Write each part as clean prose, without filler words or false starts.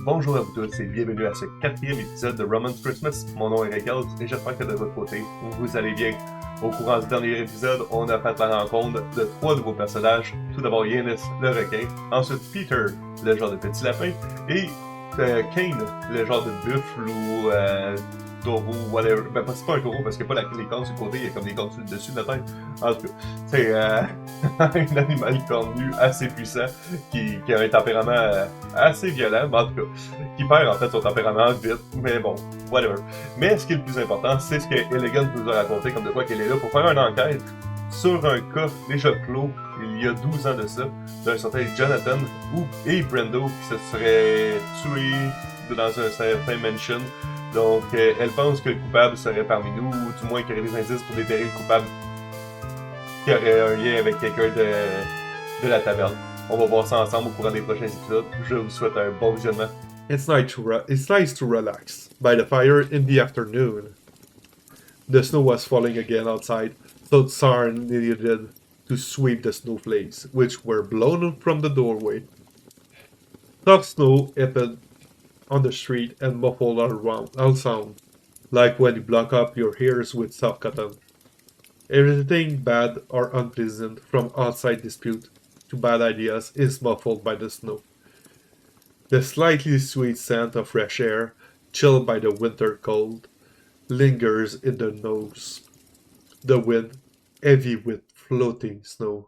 Bonjour à vous tous et bienvenue à ce quatrième épisode de Roman's Christmas. Mon nom est Ricardo et j'espère que de votre côté, vous allez bien. Au courant du dernier épisode, on a fait la rencontre de trois nouveaux personnages. Tout d'abord Yannis, le requin, ensuite Peter, le genre de petit lapin, et Kane, le genre de buffle ou taureau, whatever. Ben, c'est pas un taureau parce qu'il n'y a pas les cornes sur le côté, il y a comme des cornes sur le dessus de la tête. En tout cas, c'est un animal cornu assez puissant qui a un tempérament assez violent, mais en tout cas, qui perd en fait son tempérament vite, mais bon, whatever. Mais ce qui est le plus important, c'est ce que Elegant nous a raconté, comme de quoi qu'elle est là pour faire une enquête sur un cas déjà clos, il y a 12 ans de ça, d'un certain Jonathan et Brendo qui se seraient tués dans un certain mansion. Donc, elle pense que le coupable serait parmi nous, ou du moins qu'il y aurait des indices pour déterrer le coupable qui aurait un lien avec quelqu'un de la taverne. On va voir ça ensemble au courant des prochains épisodes. Je vous souhaite un bon visionnement. It's nice to relax by the fire in the afternoon. The snow was falling again outside, so Tsar needed to sweep the snowflakes, which were blown from the doorway. Soft snow hit on the street and muffled all sound, like when you block up your ears with soft cotton. Everything bad or unpleasant, from outside dispute to bad ideas, is muffled by the snow. The slightly sweet scent of fresh air, chilled by the winter cold, lingers in the nose. The wind, heavy with floating snow,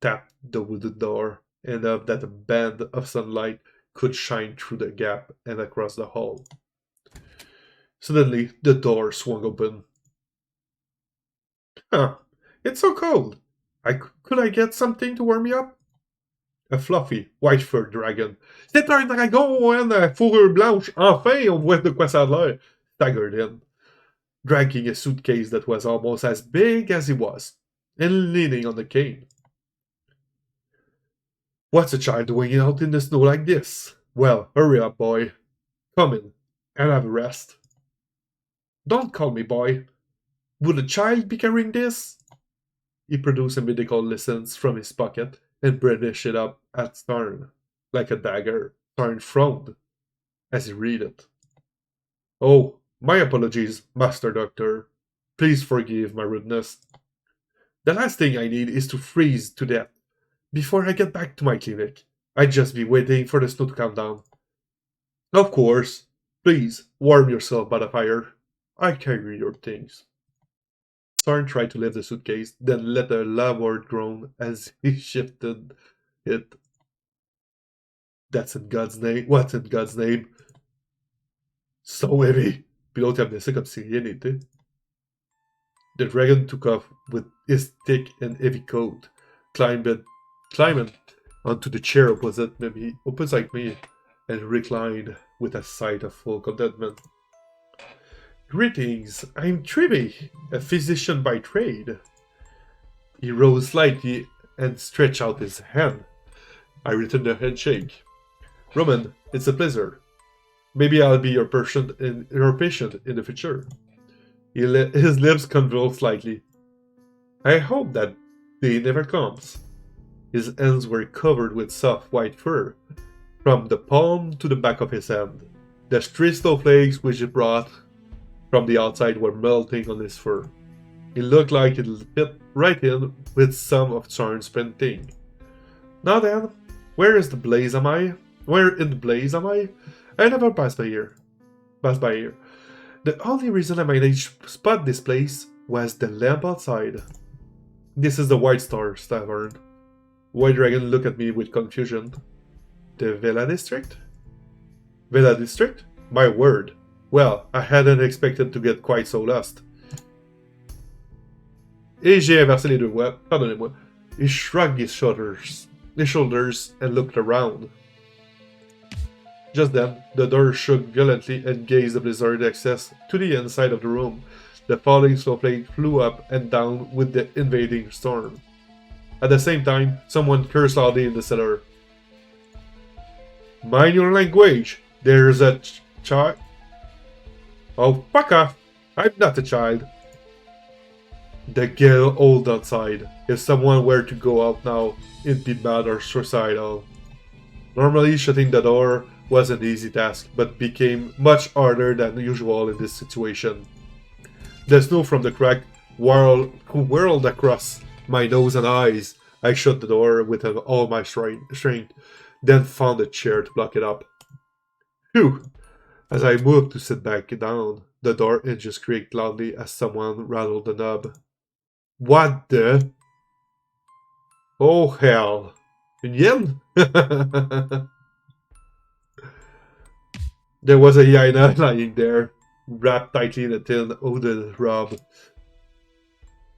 tapped the wooden door, enough that a band of sunlight could shine through the gap and across the hall. Suddenly, the door swung open. Huh, it's so cold. Could I get something to warm me up? A fluffy, white-furred dragon. C'est un dragon, hein, fourrure blanche. Enfin, on voit de quoi ça a l'air. Staggered in, dragging a suitcase that was almost as big as he was, and leaning on the cane. What's a child doing out in the snow like this? Well, hurry up, boy. Come in, and have a rest. Don't call me boy. Would a child be carrying this? He produced a medical license from his pocket and brandished it up at Starn, like a dagger. Starn frowned as he read it. Oh, my apologies, Master Doctor. Please forgive my rudeness. The last thing I need is to freeze to death before I get back to my clinic. I'd just be waiting for the snow to come down. Of course. Please, warm yourself by the fire. I'll carry your things. Sarn tried to lift the suitcase, then let a loud groan as he shifted it. That's in God's name. What's in God's name? So heavy. Puis l'autre amenait ça comme si rien n'était. The dragon took off with his thick and heavy coat, climbed onto the chair opposite me, and reclined with a sigh of full contentment. Greetings, I'm Tribby, a physician by trade. He rose slightly and stretched out his hand. I returned the handshake. Roman, it's a pleasure. Maybe I'll be your patient in the future. His lips convulsed slightly. I hope that day never comes. His hands were covered with soft white fur, from the palm to the back of his hand. The stray snowflakes which he brought from the outside were melting on his fur. It looked like it fit right in with some of Charn's painting. Now then, where in the blaze am I? I never passed by here. The only reason I managed to spot this place was the lamp outside. This is the White Star Tavern. White Dragon looked at me with confusion. The Villa District? Villa District? My word. Well, I hadn't expected to get quite so lost. Et j'ai inversé les deux voix, pardonnez-moi. He shrugged his shoulders and looked around. Just then, the door shook violently and gazed the blizzard access to the inside of the room. The falling snowflake flew up and down with the invading storm. At the same time, someone cursed loudly in the cellar. Mind your language! There's a child. Oh, fuck off! I'm not a child. The gale old outside. If someone were to go out now, it'd be mad or suicidal. Normally, shutting the door was an easy task, but became much harder than usual in this situation. The snow from the crack whirled across my nose and eyes. I shut the door with all my strength, then found a chair to block it up. Phew! As I moved to sit back down, the door hinges creaked loudly as someone rattled the knob. What the? Oh hell! Hyène? There was a hyena lying there, wrapped tightly in a thin hooded robe.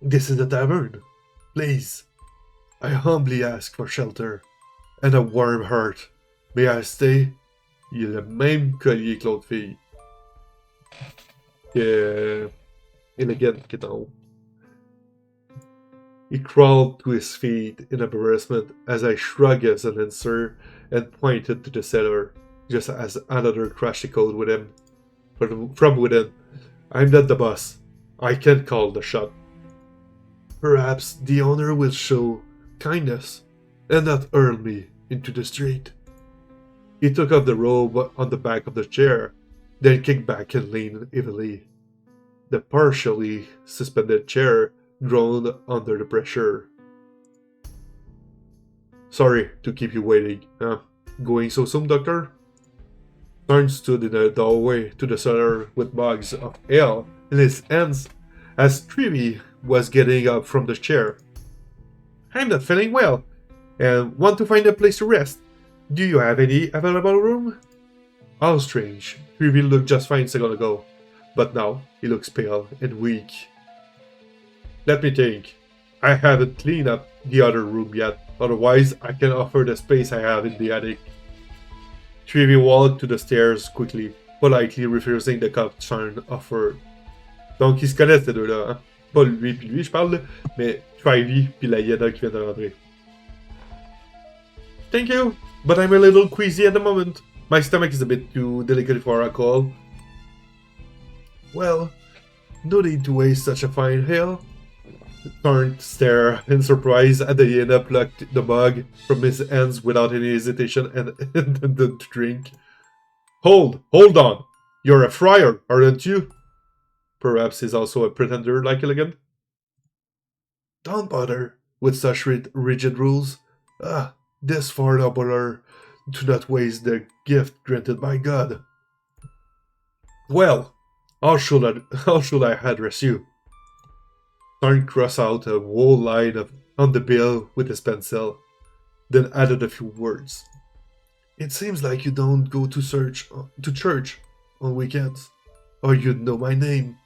This is the tavern. Please, I humbly ask for shelter and a warm heart. May I stay? Il a le même collier que l'autre fille. Elegant qui est en haut. He crawled to his feet in embarrassment as I shrugged as an answer and pointed to the cellar, just as another crashed echoed with him. From within, I'm not the boss. I can't call the shot. Perhaps the owner will show kindness and not hurl me into the street. He took off the robe on the back of the chair, then kicked back and leaned heavily. The partially suspended chair groaned under the pressure. Sorry to keep you waiting. Going so soon, Doctor? Thorn stood in the doorway to the cellar with mugs of ale in his hands as Trevi was getting up from the chair. I'm not feeling well, and want to find a place to rest. Do you have any available room? How strange. Trevi looked just fine a second ago, but now he looks pale and weak. Let me think. I haven't cleaned up the other room yet, otherwise I can offer the space I have in the attic. Trevi walked to the stairs quickly, politely refusing the concerned offer. Donc ils se connaissent ces deux-là, hein? Pas lui puis lui, je parle, là, mais Trevi puis la hyène qui vient de rentrer. Thank you, but I'm a little queasy at the moment. My stomach is a bit too delicate for alcohol. Well, no need to waste such a fine ale. Turned to stare in surprise at the hyena plucked the mug from his hands without any hesitation and intended to drink. Hold on! You're a friar, aren't you? Perhaps he's also a pretender like Elegant? Don't bother with such rigid rules. This far nobler to not waste the gift granted by God. Well, how should I address you? Tarn crossed out a whole line on the bill with his pencil, then added a few words. It seems like you don't go to church on weekends, or you'd know my name.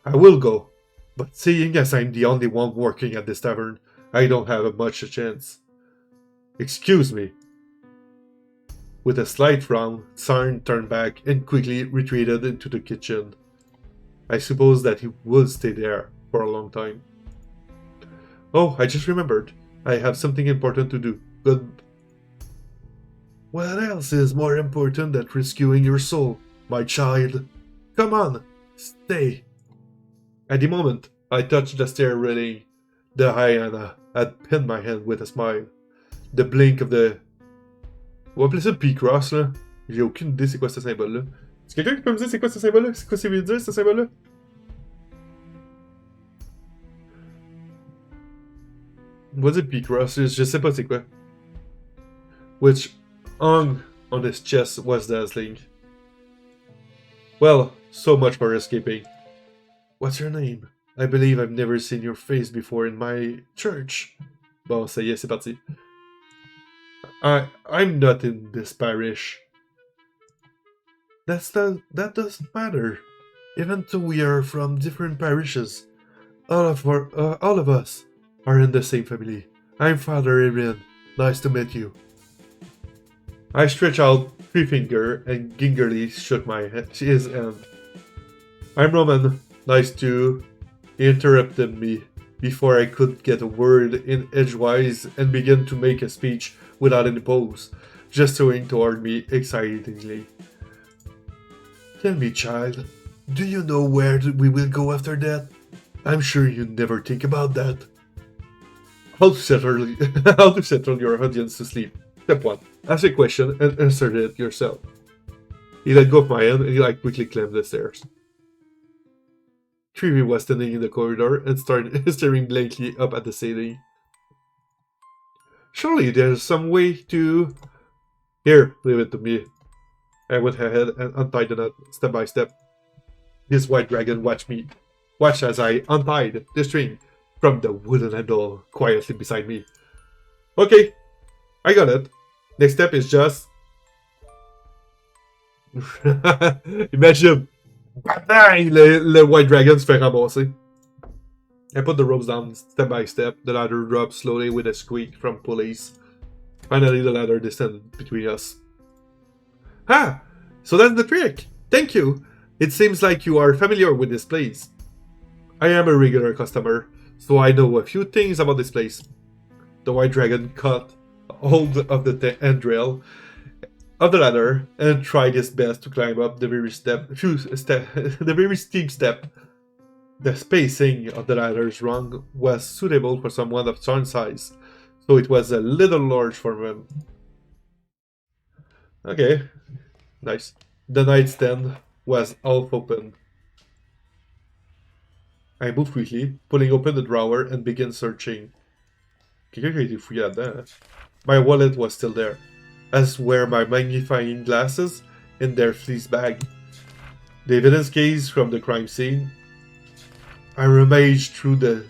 I will go, but seeing as I'm the only one working at this tavern, I don't have much a chance. Excuse me. With a slight frown, Tsarn turned back and quickly retreated into the kitchen. I suppose that he will stay there for a long time. Oh, I just remembered. I have something important to do. Good. What else is more important than rescuing your soul, my child? Come on, stay. At the moment, I touched the stair railing. The hyena had pinned my hand with a smile. The blink of the... On va appeler ça le P-Cross, là. J'ai aucune idée c'est quoi ce symbole-là. Est-ce quelqu'un qui peut me dire c'est quoi ce symbole-là? C'est quoi ça veut dire, ce symbole-là? On va dire P-Cross, je sais pas c'est quoi. Which hung on his chest was dazzling. Well, so much for escaping. What's your name? I believe I've never seen your face before in my church. Bon, ça y est, c'est parti. I'm not in this parish. That doesn't matter. Even though we are from different parishes, all of us are in the same family. I'm Father Adrian. Nice to meet you. I stretched out 3 fingers and gingerly shook his hand. I'm Roman. Nice to... He interrupted me before I could get a word in edgewise and began to make a speech without any pause, gesturing toward me excitedly. Tell me, child, do you know where we will go after that? I'm sure you never think about that. How to settle your audience to sleep. Step 1. Ask a question and answer it yourself. He let go of my hand and he quickly climbed the stairs. Treevy was standing in the corridor and started staring blankly up at the ceiling. Surely there's some way to... Here, leave it to me. I went ahead and untied the knot step by step. This white dragon watched as I untied the string from the wooden handle quietly beside me. Okay, I got it. Next step is just... Imagine, bang, le white dragon se fait ramasser. I put the ropes down step by step. The ladder dropped slowly with a squeak from pulleys. Finally, the ladder descended between us. Ah, so that's the trick. Thank you. It seems like you are familiar with this place. I am a regular customer, so I know a few things about this place. The white dragon caught hold of the handrail of the ladder and tried his best to climb up the very steep step. The spacing of the ladder's rung was suitable for someone of Sarn's size, so it was a little large for him. Okay, nice. The nightstand was half open. I moved quickly, pulling open the drawer and began searching. Quelqu'un qui a été fouillé là-dedans. My wallet was still there, as were my magnifying glasses in their fleece bag. The evidence case from the crime scene. I rummaged through the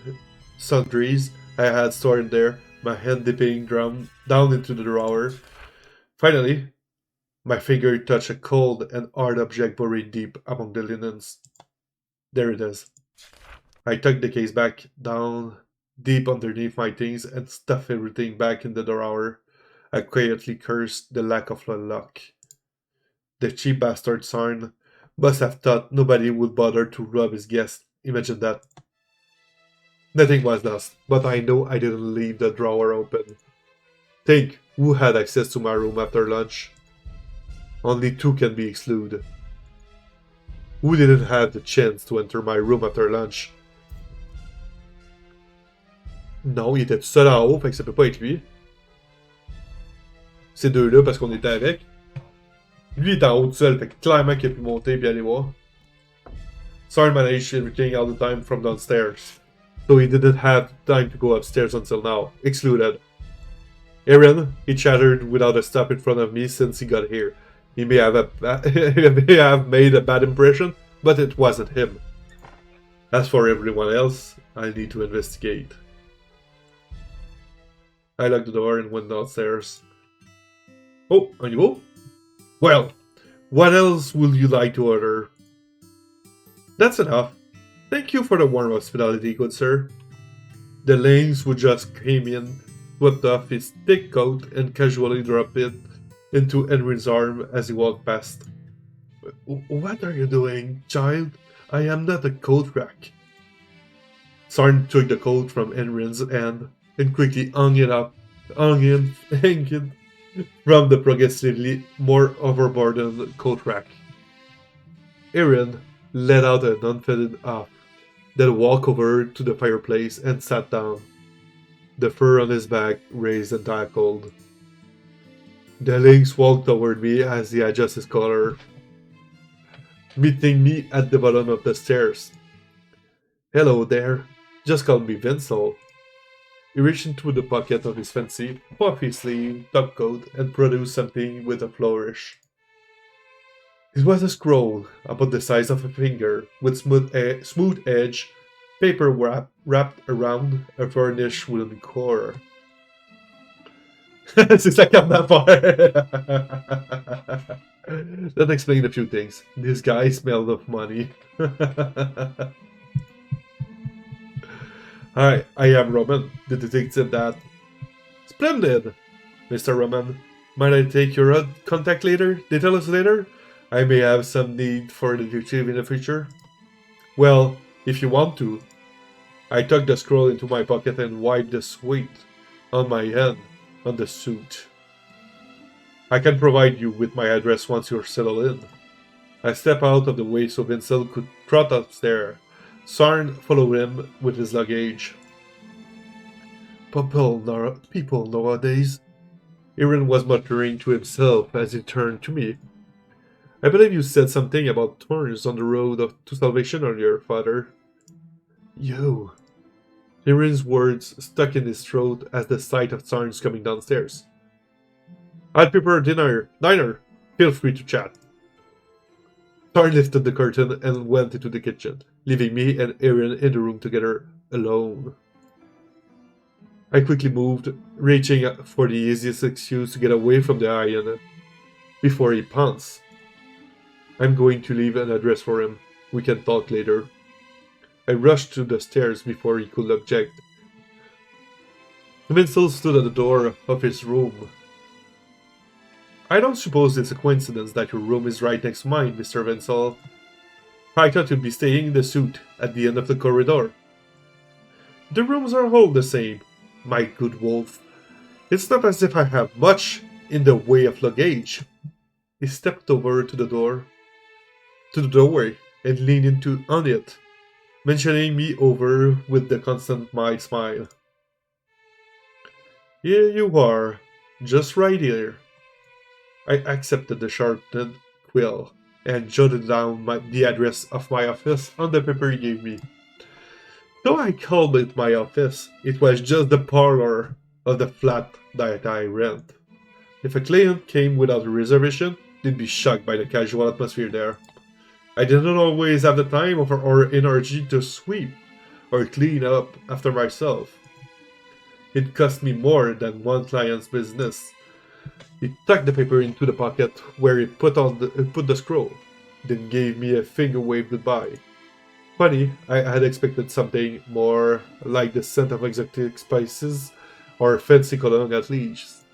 sundries I had stored there, my hand dipping down into the drawer. Finally, my finger touched a cold and hard object buried deep among the linens. There it is. I tucked the case back down deep underneath my things and stuffed everything back in the drawer. I quietly cursed the lack of luck. The cheap bastard Sarn must have thought nobody would bother to rob his guest. Imagine that. Nothing was lost, but I know I didn't leave the drawer open. Think, who had access to my room after lunch? Only two can be excluded. Who didn't have the chance to enter my room after lunch? Non, il était tout seul en haut, fait que ça peut pas être lui. Ces deux-là, parce qu'on était avec. Lui, il est en haut tout seul, fait que clairement qu'il a pu monter et aller voir. Sarn managed everything all the time from downstairs, so he didn't have time to go upstairs until now. Excluded. Aaron, he chattered without a stop in front of me since he got here. He may have made a bad impression, but it wasn't him. As for everyone else, I need to investigate. I locked the door and went downstairs. Oh, on you go? Well, what else would you like to order? That's enough. Thank you for the warm hospitality, good sir. The lynx who just came in swept off his thick coat and casually dropped it into Henry's arm as he walked past. What are you doing, child? I am not a coat rack. Sarn took the coat from Henry's hand and quickly hung it from the progressively more overburdened coat rack. Aaron let out an unfettered oath, then walked over to the fireplace and sat down, the fur on his back raised and tackled. The lynx walked toward me as he adjusted his collar, meeting me at the bottom of the stairs. Hello there, just call me Vincel. He reached into the pocket of his fancy, puffy sleeve topcoat and produced something with a flourish. It was a scroll about the size of a finger, with smooth edge, paper wrapped around a varnished wooden core. C'est sa carte d'affaires! That explained a few things. This guy smelled of money. Hi, I am Roman, the detective that... Splendid! Mr. Roman, might I take your contact later? Details later? I may have some need for a detective in the future. Well, if you want to. I tucked the scroll into my pocket and wiped the sweat on my hand on the suit. I can provide you with my address once you're settled in. I stepped out of the way so Vincel could trot upstairs. Sarn followed him with his luggage. People nowadays, Aaron was muttering to himself as he turned to me. I believe you said something about thorns on the road to salvation earlier, Father. You. Aaron's words stuck in his throat as the sight of thorns coming downstairs. I'll prepare dinner. Feel free to chat. Thorn lifted the curtain and went into the kitchen, leaving me and Aaron in the room together, alone. I quickly moved, reaching for the easiest excuse to get away from the hyène before he pounced. I'm going to leave an address for him. We can talk later. I rushed to the stairs before he could object. The minstrel stood at the door of his room. I don't suppose it's a coincidence that your room is right next to mine, Mr. Vincel. I thought you'd be staying in the suite at the end of the corridor. The rooms are all the same, my good wolf. It's not as if I have much in the way of luggage. He stepped over to the doorway, and leaned on it, mentioning me over with the constant mild smile. Here you are, just right here. I accepted the sharpened quill and jotted down the address of my office on the paper he gave me. Though I called it my office, it was just the parlor of the flat that I rent. If a client came without a reservation, they'd be shocked by the casual atmosphere there. I didn't always have the time or energy to sweep or clean up after myself. It cost me more than one client's business. He tucked the paper into the pocket where he put the scroll, then gave me a finger wave goodbye. Funny, I had expected something more like the scent of exotic spices or fancy cologne at least.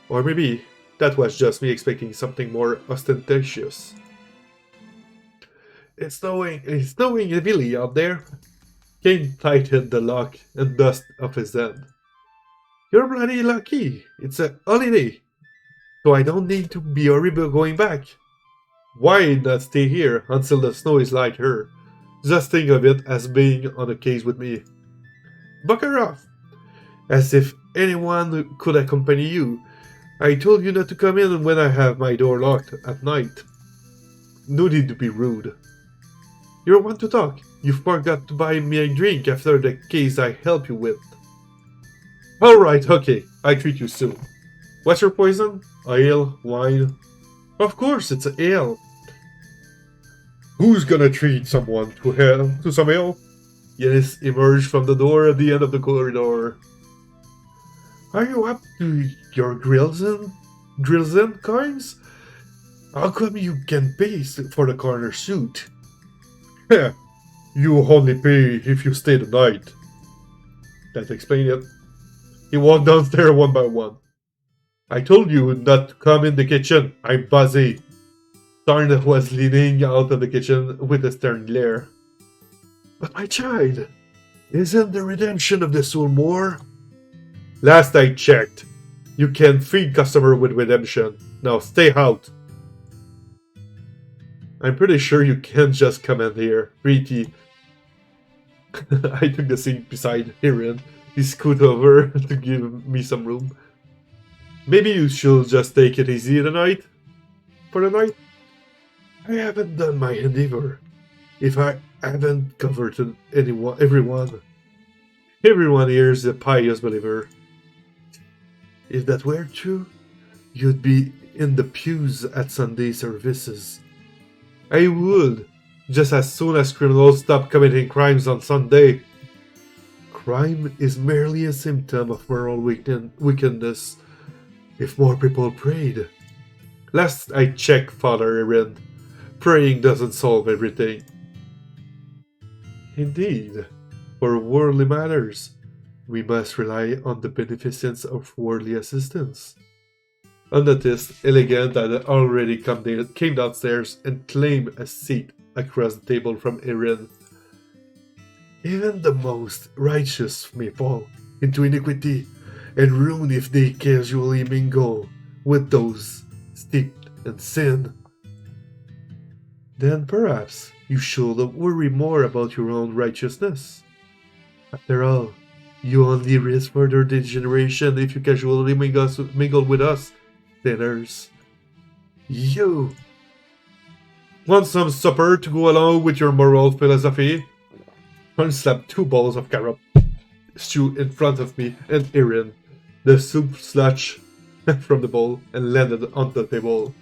Or maybe that was just me expecting something more ostentatious. It's snowing heavily out there. Kane tightened the lock and dust off his hand. You're bloody lucky. It's a holiday. So I don't need to be horrible going back. Why not stay here until the snow is lighter? Just think of it as being on a case with me. Bucker off. As if anyone could accompany you. I told you not to come in when I have my door locked at night. No need to be rude. You want to talk. You forgot to buy me a drink after the case I helped you with. Alright, okay. I treat you soon. What's your poison? Ale? Wine? Of course, it's ale. Who's gonna treat someone to some ale? Yanis emerged from the door at the end of the corridor. Are you up to your grills and coins? How come you can pay for the corner suit? Heh, you only pay if you stay the night. That explains it. He walked downstairs one by one. I told you not to come in the kitchen. I'm busy. Tarn was leaning out of the kitchen with a stern glare. But my child, isn't the redemption of the soul more? Last I checked, you can feed customer with redemption. Now stay out. I'm pretty sure you can't just come in here, Pretty. I took the seat beside Aaron. He scooted over to give me some room. Maybe you should just take it easy tonight? For the night? I haven't done my endeavor. If I haven't covered everyone here is a pious believer. If that were true, you'd be in the pews at Sunday services. I would, just as soon as criminals stop committing crimes on Sunday. Crime is merely a symptom of moral wickedness. If more people prayed. Last I checked, Father Aaron, praying doesn't solve everything. Indeed, for worldly matters, we must rely on the beneficence of worldly assistance. Unnoticed, Elegant had already came downstairs and claimed a seat across the table from Aaron. Even the most righteous may fall into iniquity and ruin if they casually mingle with those steeped in sin. Then perhaps you should worry more about your own righteousness. After all, You only risk further degeneration if you casually mingle with us, sinners. You want some supper to go along with your moral philosophy? One slapped 2 balls of carrot stew in front of me and Erin. The soup sludge from the bowl and landed on the table.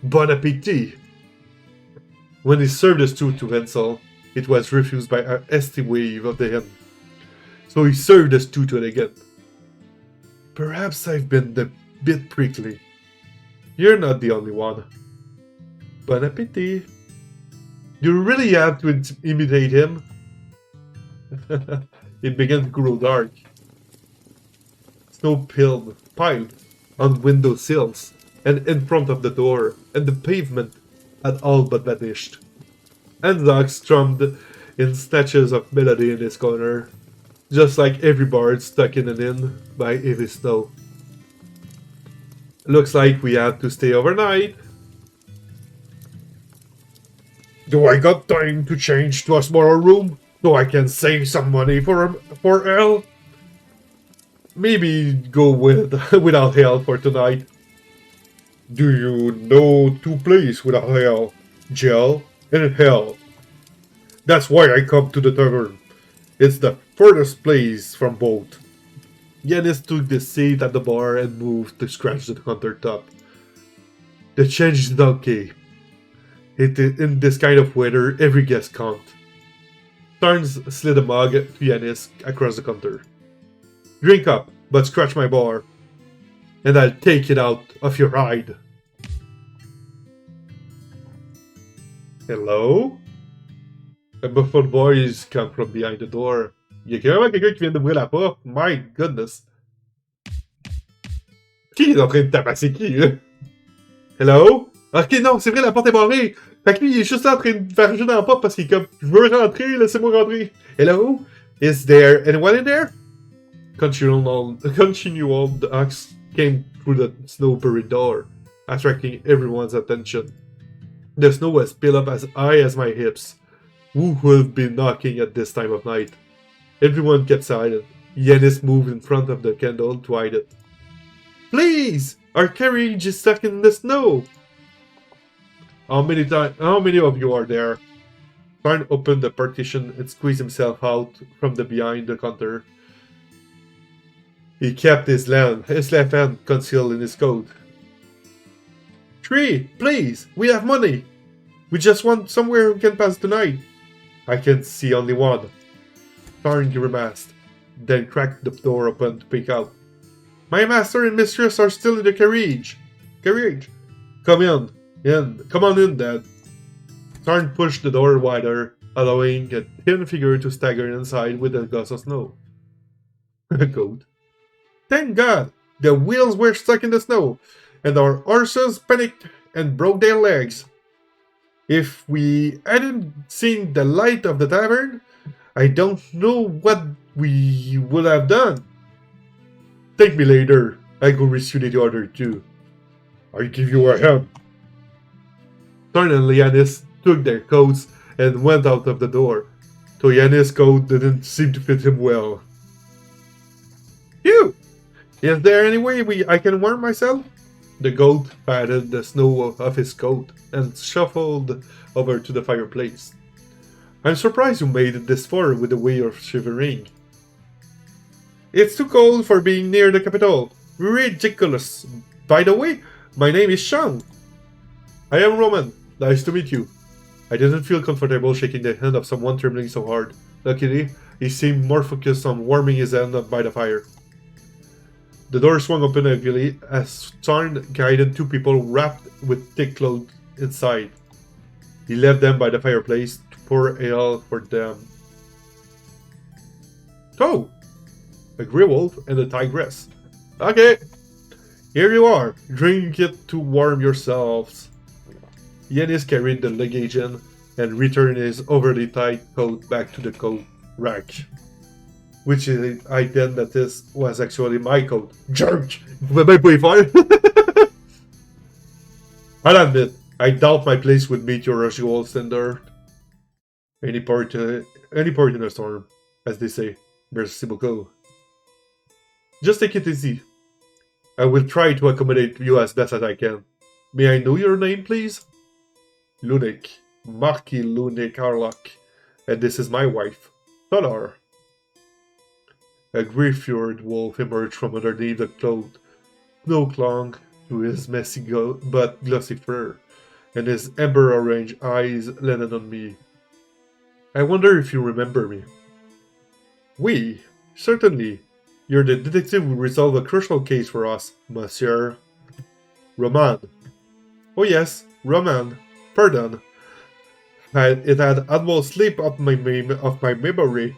Bon appetit! When he served the stew to Hansel, it was refused by a hasty wave of the hand. So he served the stew to it again. Perhaps I've been a bit prickly. You're not the only one. Bon appetit! You really have to imitate him? It began to grow dark. Snow piled on window sills and in front of the door, and the pavement had all but vanished. And Doc strummed in snatches of melody in his corner, just like every bard stuck in an inn by heavy snow. Looks like we have to stay overnight. Do I got time to change to a smaller room so I can save some money for hell? Maybe go without hell for tonight. Do you know 2 places without hell? Jail and hell. That's why I come to the tavern. It's the furthest place from both. Yanis took the seat at the bar and moved to scratch the countertop. The change is okay. In this kind of weather, every guest counts. Tarns slid a mug to Yanis across the counter. Drink up, but scratch my bar, and I'll take it out of your hide. Hello? A muffled voice came from behind the door. Il y a carrément quelqu'un qui vient d'ouvrir la porte. My goodness. Qui est en train de tabasser qui, là? Hello? Ok, non, c'est vrai, la porte est barrée. Fait que lui, il est juste là en train de varger dans la porte parce qu'il est comme, je veux rentrer, laissez-moi rentrer. Hello? Is there anyone in there? Continual knocks came through the snow-buried door, attracting everyone's attention. The snow was piled up as high as my hips. Who would be knocking at this time of night? Everyone kept silent. Yanis moved in front of the candle to hide it. Please! Our carriage is stuck in the snow! How many of you are there? Farn opened the partition and squeezed himself out from behind the counter. He kept his left hand concealed in his coat. 3, please! We have money! We just want somewhere we can pass the night. I can see only one. Farn grimaced, then cracked the door open to peek out. My master and mistress are still in the carriage. Come on in, Dad. Farn pushed the door wider, allowing a thin figure to stagger inside with a gust of snow. Goat. Thank God! The wheels were stuck in the snow, and our horses panicked and broke their legs. If we hadn't seen the light of the tavern, I don't know what we would have done. Thank me later. I go rescue the other 2. I give you a hand. Tarn and Yanis took their coats and went out of the door, though Yanis' coat didn't seem to fit him well. Phew! Is there any way I can warm myself? The goat patted the snow off his coat and shuffled over to the fireplace. I'm surprised you made it this far with the way you're shivering. It's too cold for being near the capital. Ridiculous. By the way, my name is Sean. I am Roman. Nice to meet you. I didn't feel comfortable shaking the hand of someone trembling so hard. Luckily, he seemed more focused on warming his hand by the fire. The door swung open heavily as Tarn guided 2 people wrapped with thick clothes inside. He left them by the fireplace to pour ale for them. Oh! A grey wolf and a tigress. Okay! Here you are. Drink it to warm yourselves. Yanis carried the luggage in and returned his overly tight coat back to the coat rack. Which I then noticed was actually my coat. Jerk! Vous pouvez bien pas y faire! I'll admit, I doubt my place would meet your usual standard. Any port in a storm, as they say. Merci beaucoup. Just take it easy. I will try to accommodate you as best as I can. May I know your name, please? Lunik. Marky Lunik Harlock. And this is my wife, Solar. A gray-furred wolf emerged from underneath the cloth. Snow clung to his messy but glossy fur, and his amber-orange eyes landed on me. I wonder if you remember me. Oui, certainly. You're the detective who resolved a crucial case for us, monsieur. Roman. Oh yes, Roman. Pardon. It had almost slipped off my memory.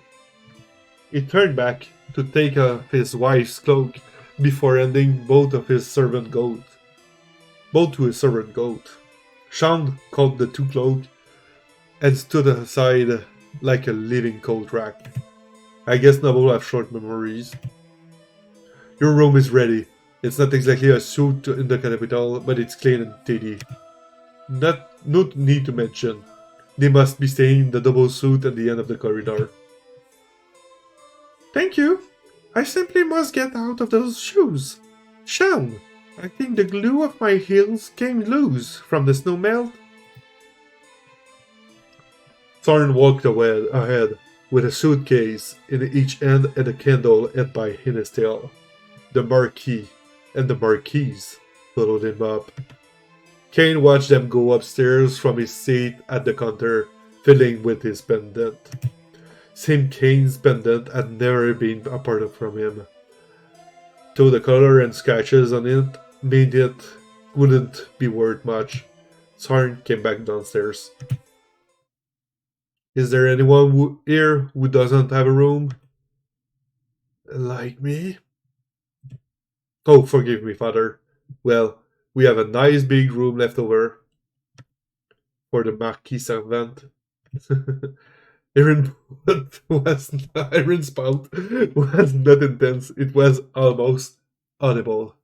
He turned back to take off his wife's cloak before handing both to his servant goat. Sean caught the two cloaks and stood aside like a living coat rack. I guess nobles have short memories. Your room is ready. It's not exactly a suit in the capital, but it's clean and tidy. No need to mention. They must be staying in the double suit at the end of the corridor. Thank you. I simply must get out of those shoes. Sean, I think the glue of my heels came loose from the snow melt. Thorn walked ahead, with a suitcase in each hand and a candle held by his tail. The Marquis and the Marquise followed him up. Kane watched them go upstairs from his seat at the counter, fiddling with his pendant. Same Kane's pendant had never been apart from him, though the color and scratches on it made it wouldn't be worth much. Sarn came back downstairs. Is there anyone here who doesn't have a room? Like me? Oh, forgive me, father. Well, we have a nice big room left over for the Marquis servant. Aaron's spout was not intense, it was almost audible.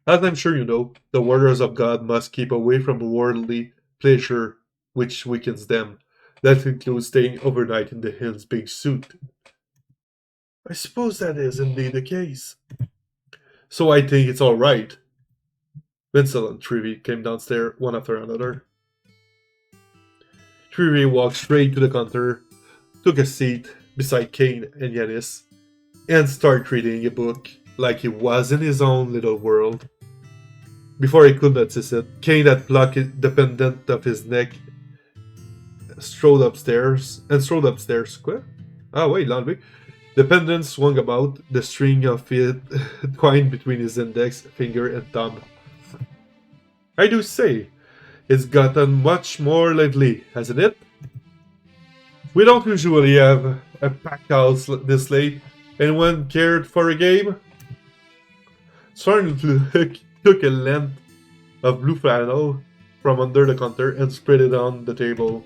As I'm sure you know, the warriors of God must keep away from worldly pleasure which weakens them. That includes staying overnight in the hill's big suit. I suppose that is indeed the case. So I think it's all right. Vincent and Trivy came downstairs one after another. Trivy walked straight to the counter, took a seat beside Kane and Yanis, and started reading a book like he was in his own little world. Before he could notice it, Kane had plucked the pendant off his neck, strode upstairs. What? Ah, wait, laundry. The pendant swung about, the string of it twined between his index finger and thumb. I do say, it's gotten much more lively, hasn't it? We don't usually have a packed house this late. Anyone cared for a game? Sorn took a length of blue flannel from under the counter and spread it on the table.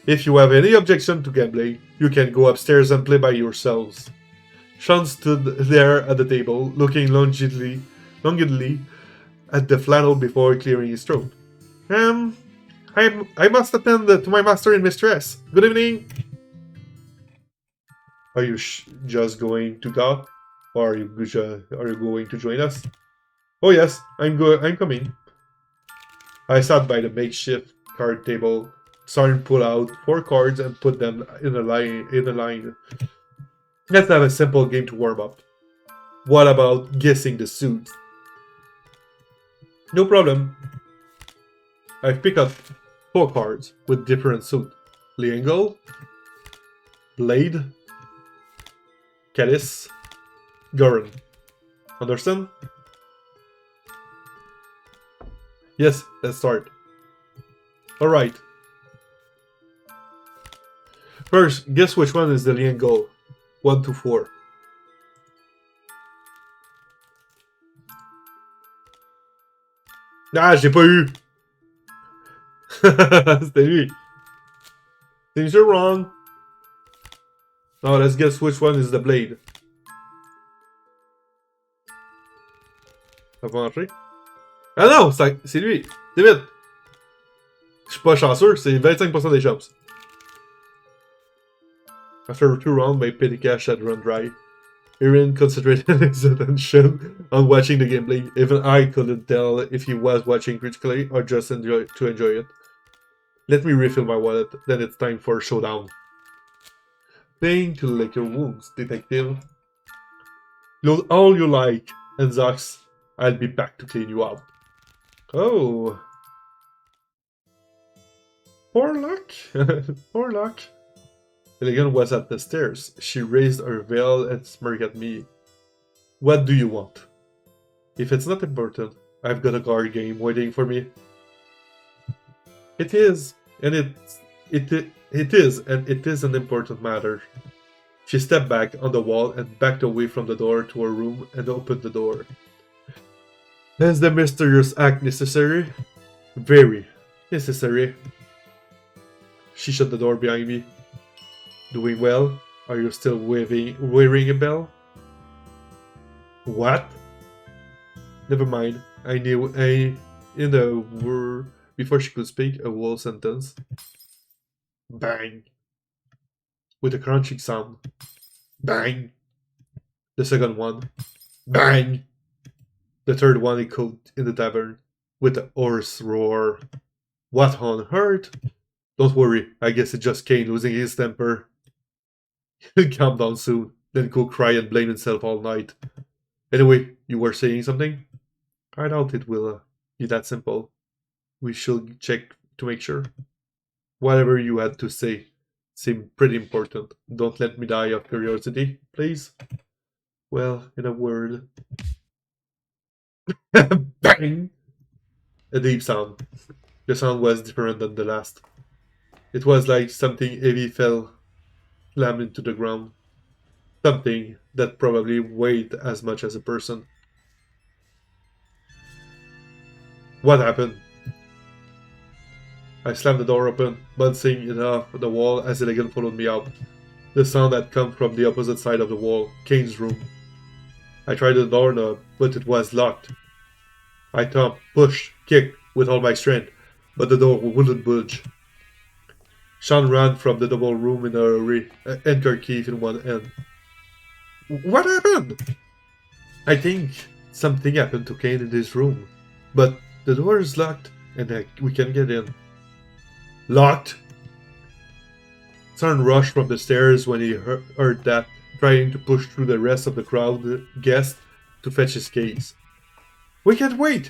If you have any objection to gambling, you can go upstairs and play by yourselves. Sean stood there at the table, looking longingly at the flannel before clearing his throat. I must attend to my master and mistress. Good evening. Are you just going to talk, or are you going to join us? Oh yes, I'm coming. I sat by the makeshift card table. Sarn pulled out 4 cards and put them in a line. Let's have a simple game to warm up. What about guessing the suit? No problem. I picked up 4 cards with different suit. Liangle, Blade, Caddis, Goran. Understand? Yes, let's start. Alright. First, guess which one is the Liangle. 1 to 4. Ah, j'ai pas eu! C'était lui. Seems you're wrong. Now let's guess which one is the Blade. Ça va marcher? Ah non! C'est lui! C'est vite! Je suis pas chanceux, c'est 25% des chances. After 2 rounds, my petty cash had run dry. Aaron concentrated his attention on watching the gameplay. Even I couldn't tell if he was watching critically or just to enjoy it. Let me refill my wallet, then it's time for a showdown. Paying to lick your wounds, detective. Load all you like, and Zox, I'll be back to clean you up. Oh. Poor luck. Poor luck. Elegant was at the stairs. She raised her veil and smirked at me. What do you want? If it's not important, I've got a card game waiting for me. It is, and it is an important matter. She stepped back on the wall and backed away from the door to her room and opened the door. Is the mysterious act necessary? Very necessary. She shut the door behind me. Doing well? Are you still wearing a bell? What? Never mind. I knew in a word before she could speak a whole sentence. Bang. With a crunching sound. Bang. The second one. Bang. The third one echoed in the tavern with a hoarse roar. What on earth? Don't worry, I guess it's just Kane losing his temper. He'll calm down soon, then go cry and blame himself all night. Anyway, you were saying something? I doubt it will be that simple. We should check to make sure. Whatever you had to say seemed pretty important. Don't let me die of curiosity, please. Well, in a word. Bang! A deep sound. The sound was different than the last. It was like something heavy fell slammed into the ground. Something that probably weighed as much as a person. What happened? I slammed the door open, bouncing it off the wall as Elegant followed me out. The sound had come from the opposite side of the wall, Kane's room. I tried the doorknob, but it was locked. I thumped, pushed, kicked with all my strength, but the door wouldn't budge. Sean ran from the double room in a hurry, an anchor key in one hand. What happened? I think something happened to Kane in his room, but the door is locked and we can get in. Locked? Sean rushed from the stairs when he heard that, trying to push through the rest of the crowd guests to fetch his keys. We can't wait!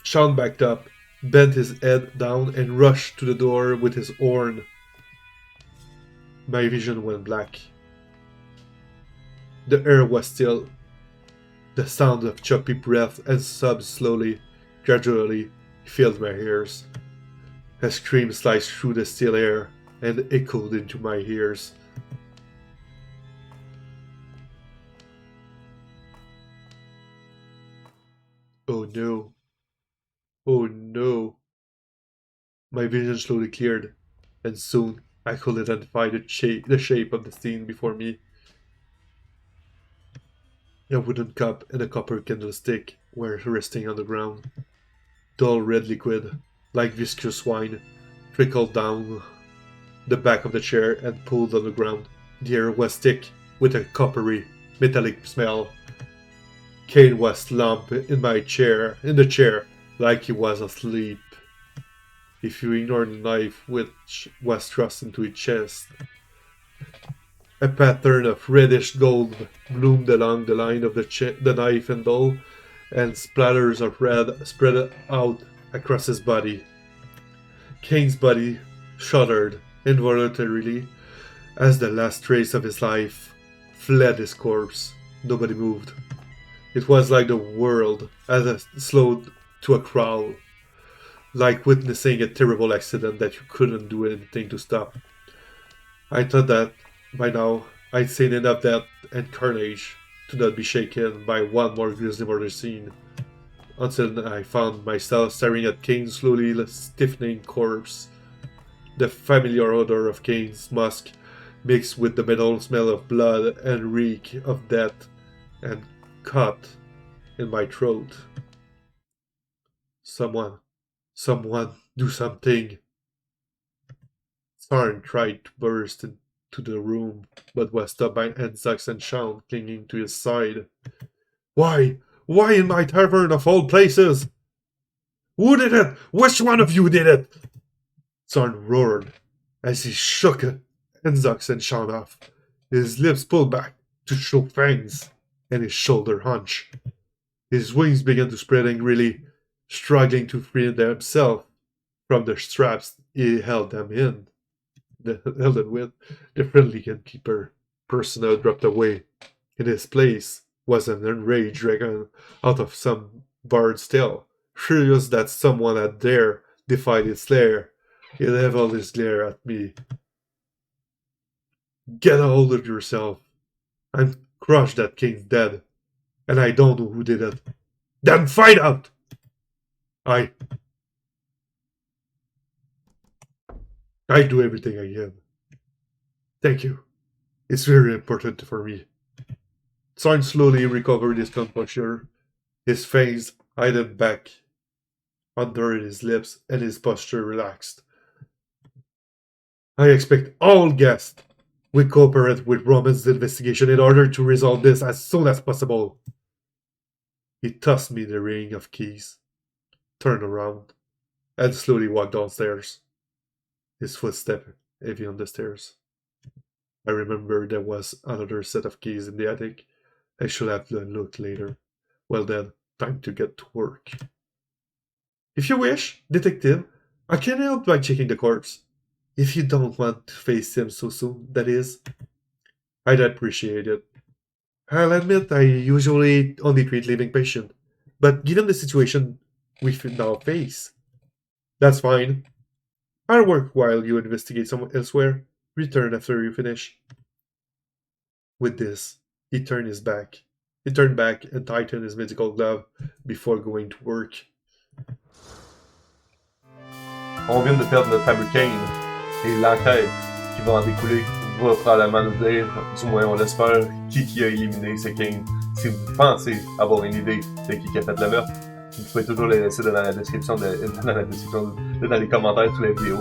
Sean backed up, bent his head down, and rushed to the door with his horn. My vision went black. The air was still. The sound of choppy breath and sobs slowly, gradually, filled my ears. A scream sliced through the still air and echoed into my ears. Oh no. Oh no. My vision slowly cleared, and soon I could identify the shape of the scene before me. A wooden cup and a copper candlestick were resting on the ground. Dull red liquid, like viscous wine, trickled down the back of the chair and pooled on the ground. The air was thick, with a coppery, metallic smell. Kane was slumped in the chair, like he was asleep. If you ignore the knife which was thrust into his chest. A pattern of reddish gold bloomed along the line of the knife handle, and splatters of red spread out across his body. Kane's body shuddered involuntarily as the last trace of his life fled his corpse. Nobody moved. It was like the world had slowed to a crawl, like witnessing a terrible accident that you couldn't do anything to stop. I thought that, by now, I'd seen enough death and carnage to not be shaken by one more grisly murder scene, until I found myself staring at Kane's slowly stiffening corpse. The familiar odor of Kane's musk mixed with the metal smell of blood and reek of death and caught in my throat. Someone, do something. Sarn tried to burst to the room, but was stopped by Enzox and Sean clinging to his side. Why? Why in my tavern of all places? Who did it? Which one of you did it? Zorn roared as he shook Enzox and Sean off, his lips pulled back to show fangs, and his shoulder hunched. His wings began to spread angrily, struggling to free himself from the straps he held them with. The friendly innkeeper personnel dropped away. In his place was an enraged dragon out of some bard's tale, furious that someone had dared defy its lair. He leveled his glare at me. Get a hold of yourself. I'm crushed that king's dead, and I don't know who did it. Then find out! I do everything I can. Thank you. It's very important for me. Zorn slowly recovered his composure. His fangs hidden back under his lips, and his posture relaxed. I expect all guests will cooperate with Roman's investigation in order to resolve this as soon as possible. He tossed me the ring of keys, turned around, and slowly walked downstairs. His footsteps heavy on the stairs. I remember there was another set of keys in the attic. I should have looked later. Well then, time to get to work. If you wish, detective, I can help by checking the corpse. If you don't want to face him so soon, that is. I'd appreciate it. I'll admit I usually only treat living patients, but given the situation we now face, that's fine. I'll work while you investigate somewhere elsewhere. Return after you finish. With this, he turned back and tightened his medical glove before going to work. On vient de perdre notre fameux Kane, et l'enquête qui va en découler va probablement nous dire, du moins on l'espère, qui a éliminé ce Kane. Si vous pensez avoir une idée de qui a fait le meurtre, vous pouvez toujours les laisser dans la description, dans les commentaires sous la vidéo.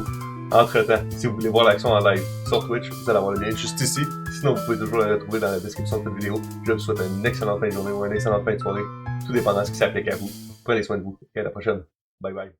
Entre-temps, si vous voulez voir l'action en live sur Twitch, vous allez avoir le lien juste ici. Sinon, vous pouvez toujours le retrouver dans la description de cette vidéo. Je vous souhaite une excellente fin de journée ou une excellente fin de soirée, tout dépendant de ce qui s'applique à vous. Prenez soin de vous et à la prochaine. Bye bye.